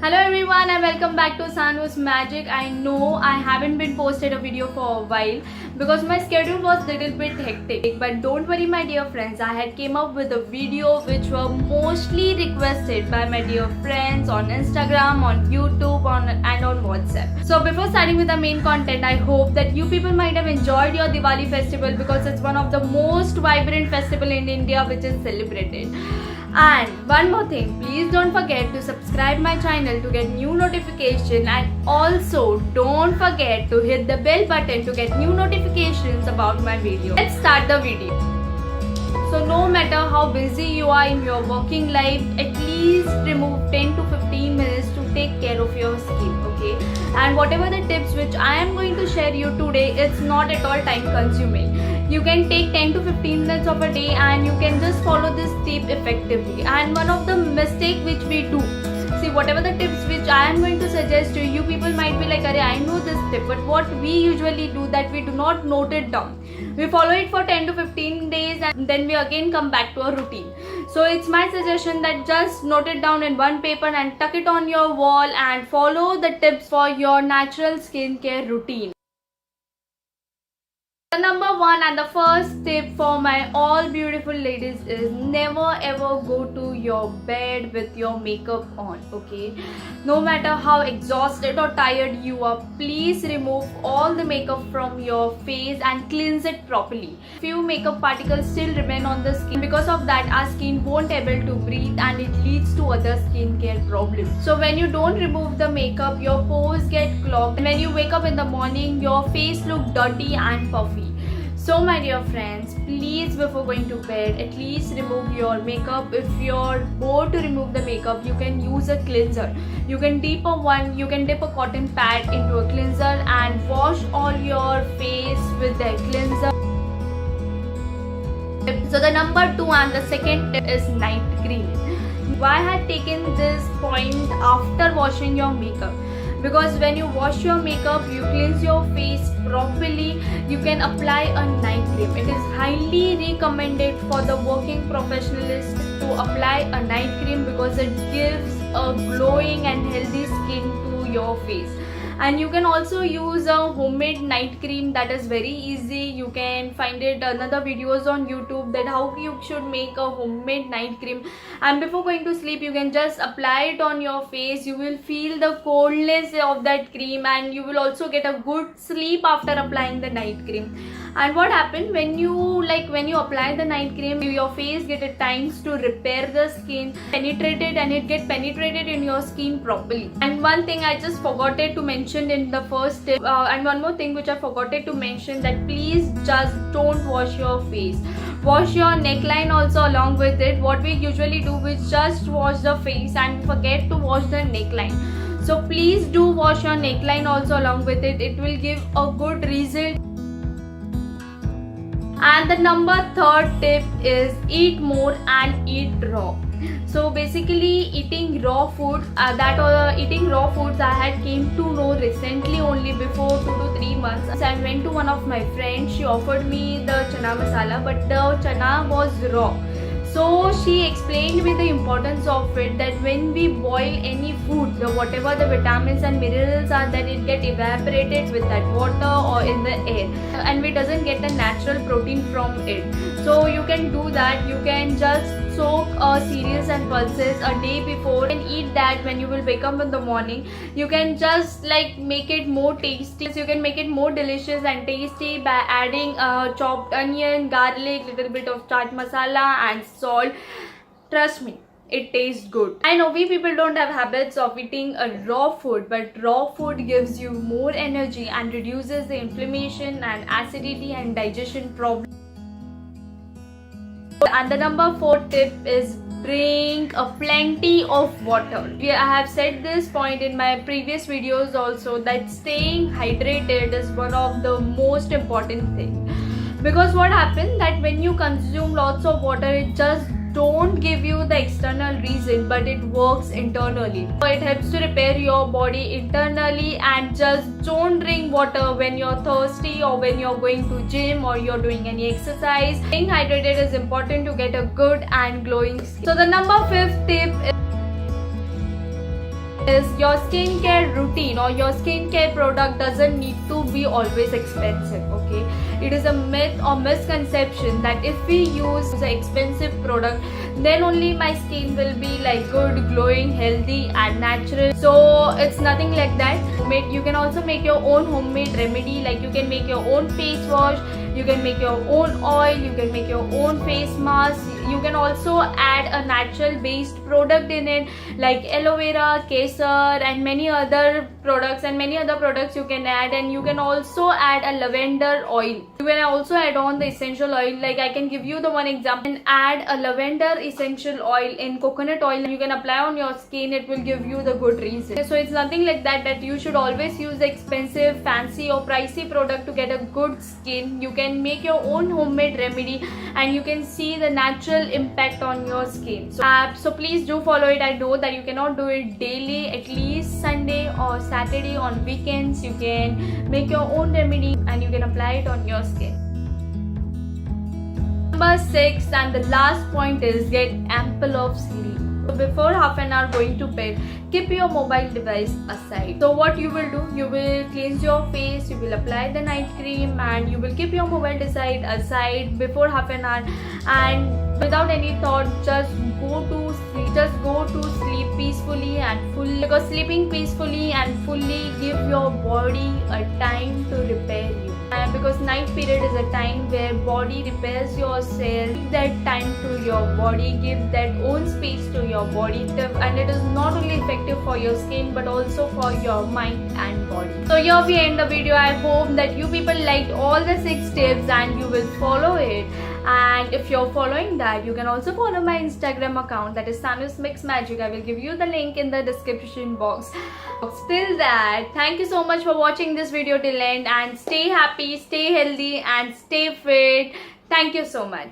Hello everyone and welcome back to Sanu's Magic. I know I haven't been posted a video for a while because my schedule was little bit hectic, but don't worry my dear friends, I had came up with a video which were mostly requested by my dear friends on Instagram, on YouTube and on WhatsApp. So before starting with the main content, I hope that you people might have enjoyed your Diwali festival because it's one of the most vibrant festival in India which is celebrated. And one more thing, please don't forget to subscribe my channel to get new notification, and also don't forget to hit the bell button to get new notifications about my video. Let's start the video. So no matter how busy you are in your working life, at least remove 10 to 15 minutes to take care of your skin, okay? And whatever the tips which I am going to share you today, it's not at all time consuming. You can take 10 to 15 minutes of a day and you can just follow this tip effectively. And one of the mistake which we do, see, whatever the tips which I am going to suggest to you, people might be like, I know this tip, but what we usually do that we do not note it down. We follow it for 10 to 15 days and then we again come back to a routine. So it's my suggestion that just note it down in one paper and tuck it on your wall and follow the tips for your natural skincare routine. The number one and the first tip for my all beautiful ladies is never ever go to your bed with your makeup on, okay? No matter how exhausted or tired you are, please remove all the makeup from your face and cleanse it properly. Few makeup particles still remain on the skin. Because of that, our skin won't able to breathe and it leads to other skincare problems. So when you don't remove the makeup, your pores get clogged. And when you wake up in the morning, your face look dirty and puffy. So my dear friends, please before going to bed, at least remove your makeup. If you're bored to remove the makeup, you can use a cleanser. You can dip a cotton pad into a cleanser and wash all your face with the cleanser. So the number two and the second tip is night cream. Why I had taken this point after washing your makeup? Because when you wash your makeup, you cleanse your face properly, you can apply a night cream. It is highly recommended for the working professionals to apply a night cream because it gives a glowing and healthy skin to your face. And you can also use a homemade night cream that is very easy. You can find it another videos on YouTube that how you should make a homemade night cream. And before going to sleep, you can just apply it on your face. You will feel the coldness of that cream and you will also get a good sleep after applying the night cream. And what happens when you apply the night cream, your face get a time to repair the skin, penetrated, and it get penetrated in your skin properly. And one thing I just forgot to mention in the first tip, and one more thing which I forgot to mention, that please just don't wash your face. Wash your neckline also along with it. What we usually do is just wash the face and forget to wash the neckline. So please do wash your neckline also along with it. It will give a good result. And the number third tip is eat more and eat raw. So basically eating raw foods, eating raw foods I had came to know recently only before 2 to 3 months. So I went to one of my friends, she offered me the chana masala, but the chana was raw. So she explained me the importance of it, that when we boil any food, whatever the vitamins and minerals are, that it get evaporated with that water or in the air, and we doesn't get the natural protein from it. So you can do that. You can just soak cereals and pulses a day before and eat that when you will wake up in the morning. You can just make it more tasty. You can make it more delicious and tasty by adding chopped onion, garlic, little bit of chaat masala and salt. Trust me, it tastes good. I know we people don't have habits of eating a raw food, but raw food gives you more energy and reduces the inflammation and acidity and digestion problems. And the number 4 tip is drink a plenty of water. I have said this point in my previous videos also, that staying hydrated is one of the most important things. Because what happens that when you consume lots of water, it just don't give you the external reason, but it works internally. So it helps to repair your body internally. And just don't drink water when you're thirsty or when you're going to gym or you're doing any exercise. Staying hydrated is important to get a good and glowing skin. So the number 5th tip is is your skincare routine or your skincare product doesn't need to be always expensive. Okay, it is a myth or misconception that if we use an expensive product, then only my skin will be like good, glowing, healthy and natural. So it's nothing like that. You can also make your own homemade remedy, like you can make your own face wash, you can make your own oil, you can make your own face mask. You can also add a natural based product in it, like aloe vera, kesar and many other products you can add. And you can also add a lavender oil. You can also add on the essential oil, like I can give you the one example. And add a lavender essential oil in coconut oil, you can apply on your skin. It will give you the good result. So it's nothing like that you should always use the expensive, fancy or pricey product to get a good skin. You can make your own homemade remedy and you can see the natural impact on your skin. So please do follow it. I know that you cannot do it daily, at least Sunday or Saturday. On weekends you can make your own remedy and you can apply it on your skin. Number 6 and the last point is get ample of sleep. So before half an hour going to bed, keep your mobile device aside. So what you will do, you will cleanse your face, you will apply the night cream and you will keep your mobile device aside before half an hour, and without any thought just go to sleep peacefully and fully, because sleeping peacefully and fully give your body a time to repair you. And because night period is a time where body repairs yourself, give that time to your body, give that own space to your body, and it is not only effective for your skin but also for your mind and body. So here we end the video. I hope that you people liked all the 6 tips and you will follow it. And if you're following that, you can also follow my Instagram account, that is Sanus Mix Magic. I will give you the link in the description box. Till that, thank you so much for watching this video till end, and stay happy, stay healthy and stay fit. Thank you so much.